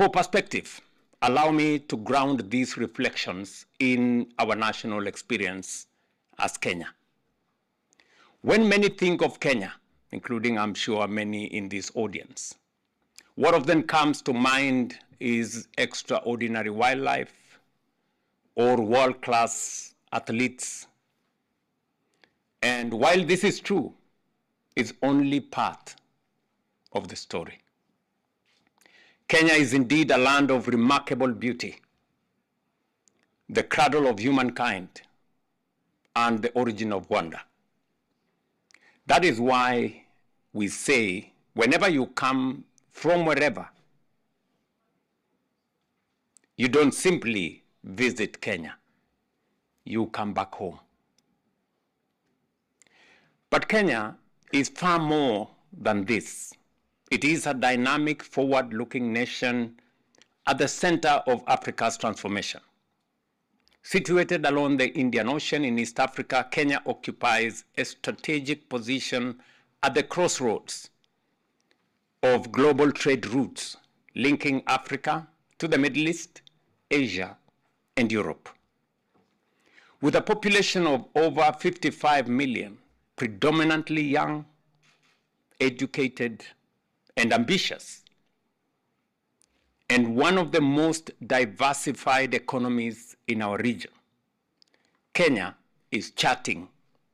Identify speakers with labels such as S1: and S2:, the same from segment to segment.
S1: For perspective, allow me to ground these reflections in our national experience as Kenya. When many think of Kenya, including I'm sure many in this audience, what of them comes to mind is extraordinary wildlife or world-class athletes. And while this is true, it's only part of the story. Kenya is indeed a land of remarkable beauty, the cradle of humankind, and the origin of wonder. That is why we say, whenever you come from wherever, you don't simply visit Kenya, you come back home. But Kenya is far more than this. It is a dynamic, forward-looking nation at the center of Africa's transformation. Situated along the Indian Ocean in East Africa, Kenya occupies a strategic position at the crossroads of global trade routes linking Africa to the Middle East, Asia, and Europe. With a population of over 55 million, predominantly young, educated, and ambitious, and one of the most diversified economies in our region, Kenya is charting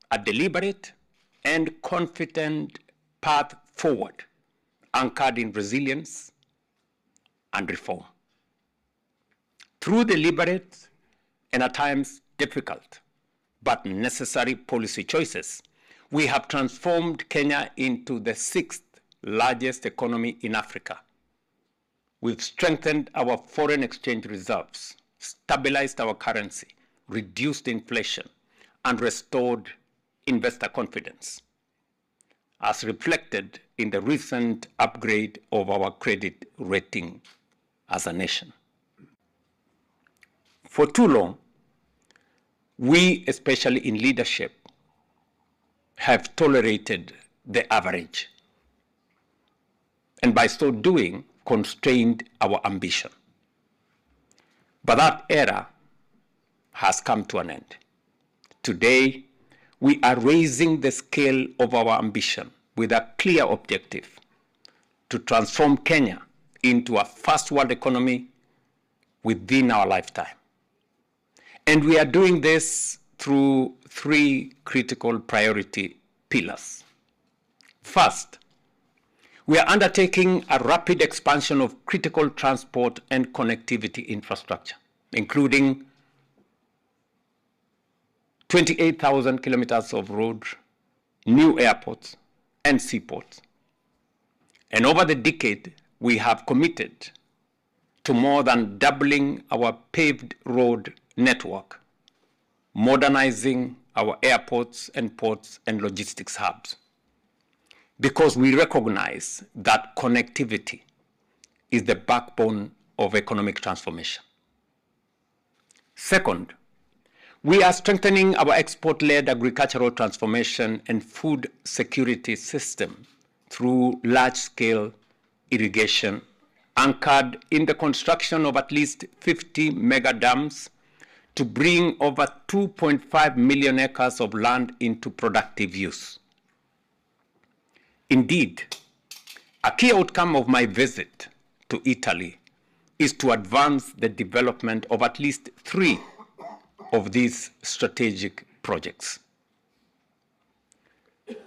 S1: a deliberate and confident path forward, anchored in resilience and reform. Through deliberate and at times difficult but necessary policy choices, we have transformed Kenya into the sixth largest economy in Africa. We've strengthened our foreign exchange reserves, stabilized our currency, reduced inflation, and restored investor confidence, as reflected in the recent upgrade of our credit rating as a nation. For too long, we, especially in leadership, have tolerated the average, and by so doing, constrained our ambition. But that era has come to an end. Today, we are raising the scale of our ambition with a clear objective to transform Kenya into a first world economy within our lifetime. And we are doing this through three critical priority pillars. First, we are undertaking a rapid expansion of critical transport and connectivity infrastructure, including 28,000 kilometers of road, new airports, and seaports. And over the decade, we have committed to more than doubling our paved road network, modernizing our airports and ports and logistics hubs, because we recognize that connectivity is the backbone of economic transformation. Second, we are strengthening our export-led agricultural transformation and food security system through large-scale irrigation, anchored in the construction of at least 50 mega dams to bring over 2.5 million acres of land into productive use. Indeed, a key outcome of my visit to Italy is to advance the development of at least 3 of these strategic projects.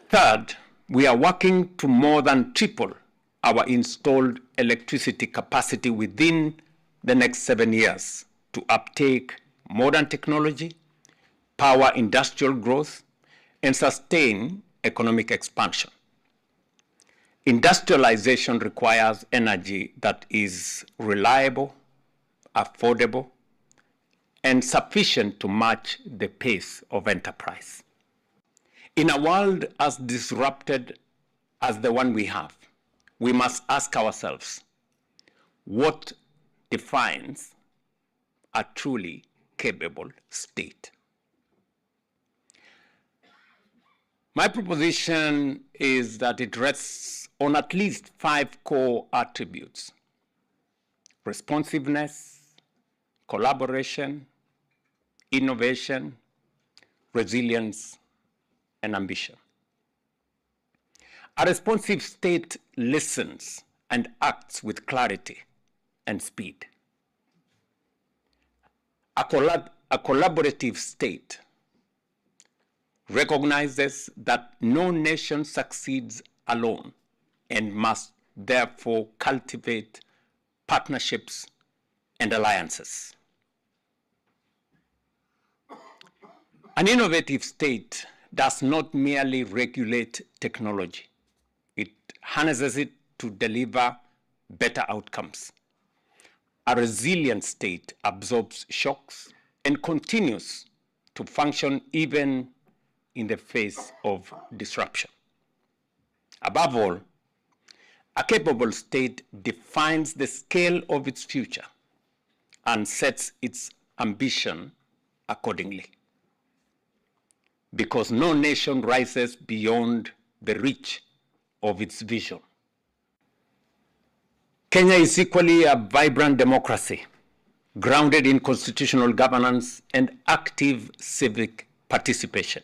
S1: Third, we are working to more than triple our installed electricity capacity within the next 7 years to uptake modern technology, power industrial growth, and sustain economic expansion. Industrialization requires energy that is reliable, affordable, and sufficient to match the pace of enterprise. In a world as disrupted as the one we have, we must ask ourselves, what defines a truly capable state? My proposition is that it rests on at least 5 core attributes. responsiveness, collaboration, innovation, resilience, and ambition. A responsive state listens and acts with clarity and speed. A collaborative state recognizes that no nation succeeds alone and must therefore cultivate partnerships and alliances. An innovative state does not merely regulate technology. It harnesses it to deliver better outcomes. A resilient state absorbs shocks and continues to function even in the face of disruption. Above all, a capable state defines the scale of its future and sets its ambition accordingly. Because no nation rises beyond the reach of its vision. Kenya is equally a vibrant democracy, grounded in constitutional governance and active civic participation.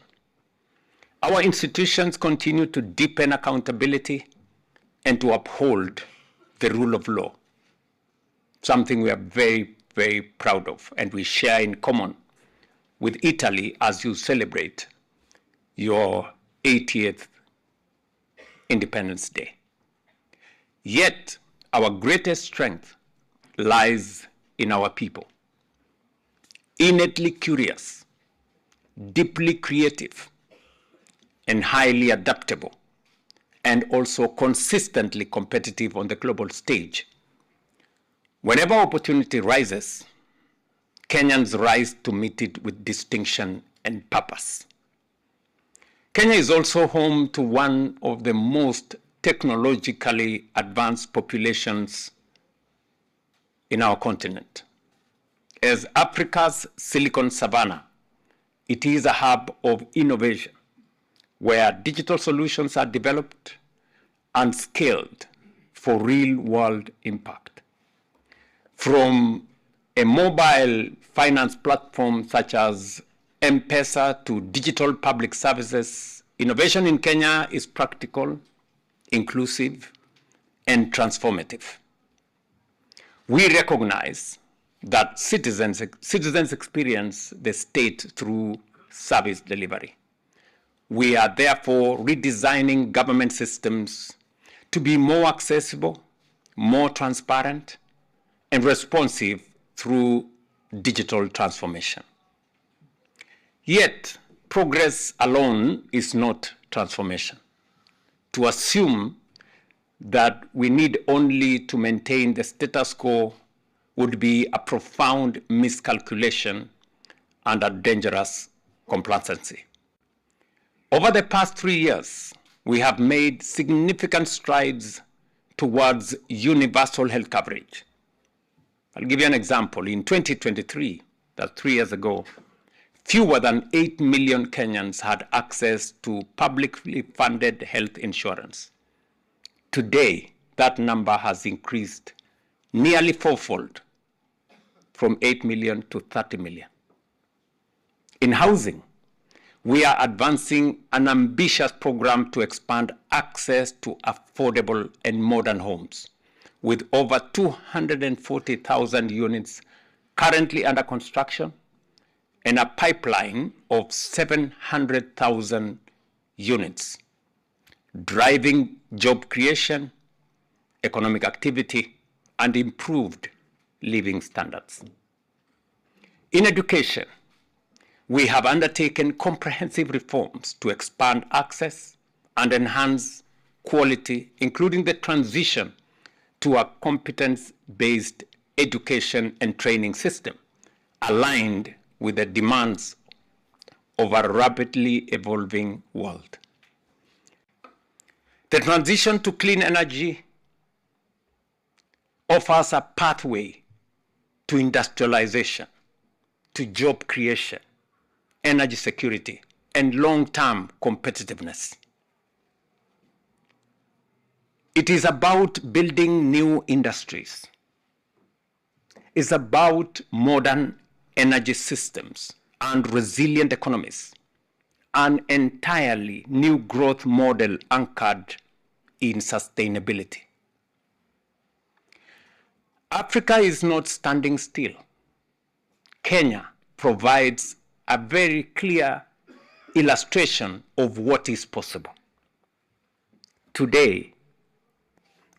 S1: Our institutions continue to deepen accountability and to uphold the rule of law, something we are very, very proud of, and we share in common with Italy as you celebrate your 80th Independence Day. Yet, our greatest strength lies in our people. Innately curious, deeply creative, and highly adaptable, and also consistently competitive on the global stage. Whenever opportunity rises, Kenyans rise to meet it with distinction and purpose. Kenya is also home to one of the most technologically advanced populations in our continent. As Africa's Silicon Savannah, it is a hub of innovation where digital solutions are developed and scaled for real-world impact. From a mobile finance platform such as M-Pesa to digital public services, innovation in Kenya is practical, inclusive, and transformative. We recognize that citizens experience the state through service delivery. We are therefore redesigning government systems to be more accessible, more transparent, and responsive through digital transformation. Yet, progress alone is not transformation. To assume that we need only to maintain the status quo would be a profound miscalculation and a dangerous complacency. Over the past 3 years, we have made significant strides towards universal health coverage. I'll give you an example. In 2023, that's 3 years ago, fewer than 8 million Kenyans had access to publicly funded health insurance. Today, that number has increased nearly fourfold, from 8 million to 30 million. In housing, we are advancing an ambitious program to expand access to affordable and modern homes, with over 240,000 units currently under construction and a pipeline of 700,000 units, driving job creation, economic activity, and improved living standards. In education, we have undertaken comprehensive reforms to expand access and enhance quality, including the transition to a competence-based education and training system aligned with the demands of a rapidly evolving world. The transition to clean energy offers a pathway to industrialization, to job creation, energy security, and long-term competitiveness. It is about building new industries, is about modern energy systems and resilient economies, an entirely new growth model anchored in sustainability. Africa is not standing still. Kenya provides a very clear illustration of what is possible. Today,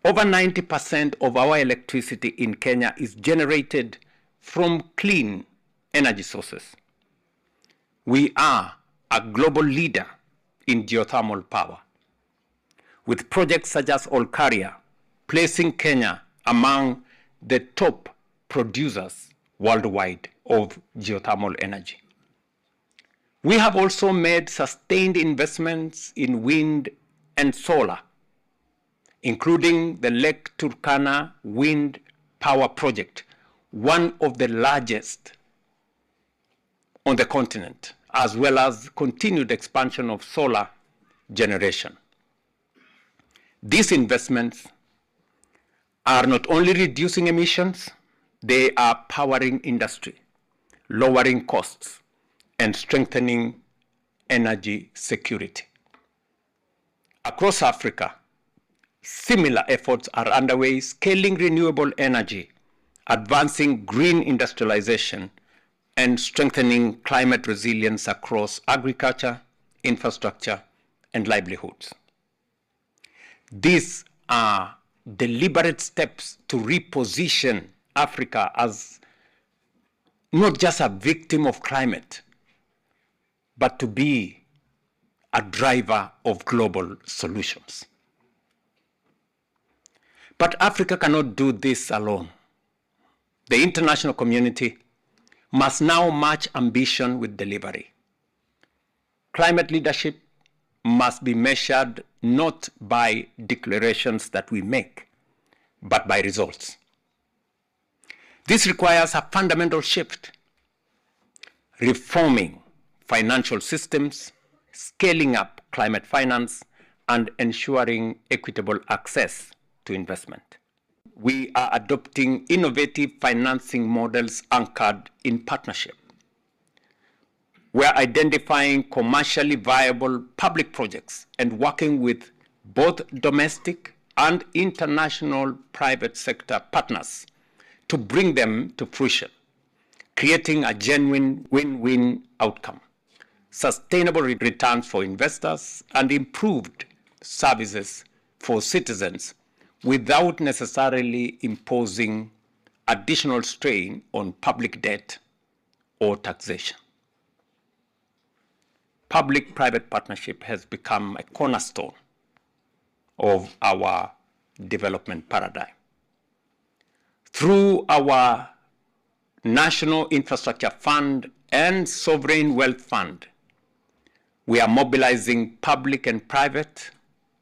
S1: over 90% of our electricity in Kenya is generated from clean energy sources. We are a global leader in geothermal power, with projects such as Olkaria placing Kenya among the top producers worldwide of geothermal energy. We have also made sustained investments in wind and solar, including the Lake Turkana wind power project, one of the largest on the continent, as well as continued expansion of solar generation. These investments are not only reducing emissions, they are powering industry, lowering costs, and strengthening energy security. Across Africa, similar efforts are underway, scaling renewable energy, advancing green industrialization, and strengthening climate resilience across agriculture, infrastructure, and livelihoods. These are deliberate steps to reposition Africa as not just a victim of climate, but to be a driver of global solutions. But Africa cannot do this alone. The international community must now match ambition with delivery. Climate leadership must be measured not by declarations that we make, but by results. This requires a fundamental shift, reforming financial systems, scaling up climate finance, and ensuring equitable access to investment. We are adopting innovative financing models anchored in partnership. We are identifying commercially viable public projects and working with both domestic and international private sector partners to bring them to fruition, creating a genuine win-win outcome, sustainable returns for investors, and improved services for citizens without necessarily imposing additional strain on public debt or taxation. Public-private partnership has become a cornerstone of our development paradigm. Through our National Infrastructure Fund and Sovereign Wealth Fund, we are mobilizing public and private,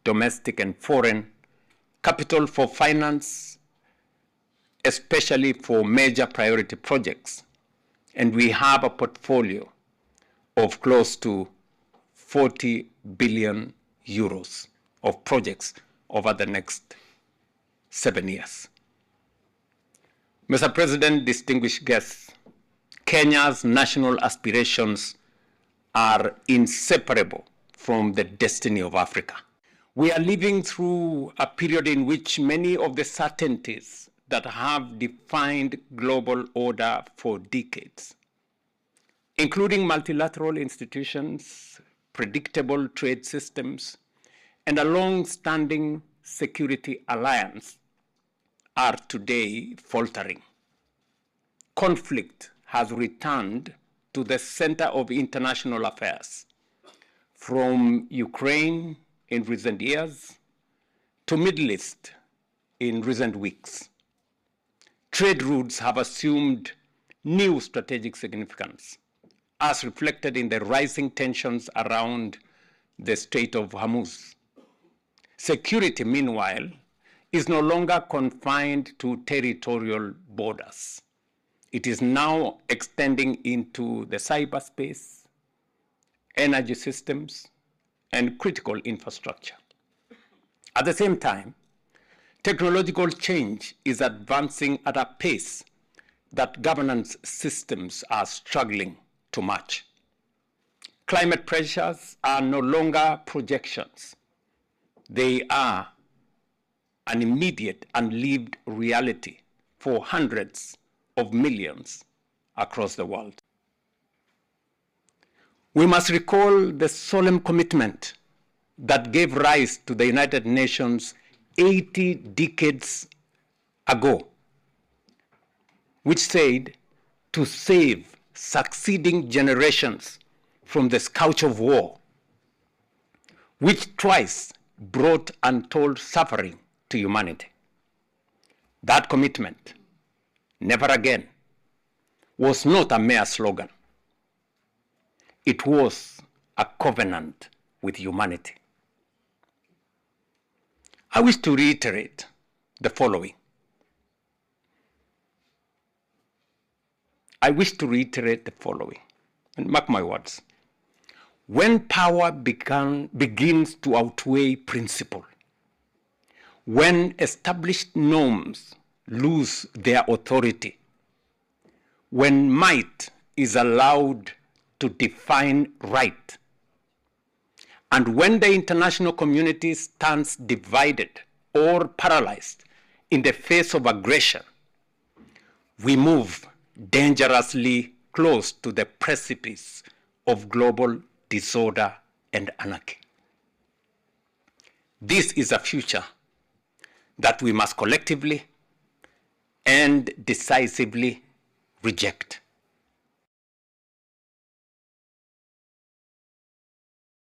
S1: domestic and foreign, capital for finance, especially for major priority projects. And we have a portfolio of close to 40 billion euros of projects over the next 7 years. Mr. President, distinguished guests, Kenya's national aspirations are inseparable from the destiny of Africa. We are living through a period in which many of the certainties that have defined global order for decades, including multilateral institutions, predictable trade systems, and a long-standing security alliance, are today faltering. Conflict has returned to the center of international affairs, from Ukraine in recent years to Middle East in recent weeks. Trade routes have assumed new strategic significance, as reflected in the rising tensions around the Strait of Hormuz. Security, meanwhile, is no longer confined to territorial borders. It is now extending into the cyberspace, energy systems, and critical infrastructure. At the same time, technological change is advancing at a pace that governance systems are struggling to match. Climate pressures are no longer projections. They are an immediate and lived reality for hundreds of millions across the world. We must recall the solemn commitment that gave rise to the United Nations 80 decades ago, which said to save succeeding generations from the scourge of war, which twice brought untold suffering to humanity. That commitment, never again, was not a mere slogan. It was a covenant with humanity. I wish to reiterate the following. And mark my words. When power begins to outweigh principle, when established norms lose their authority, when might is allowed to define right, and when the international community stands divided or paralyzed in the face of aggression, we move dangerously close to the precipice of global disorder and anarchy. This is a future that we must collectively and decisively reject.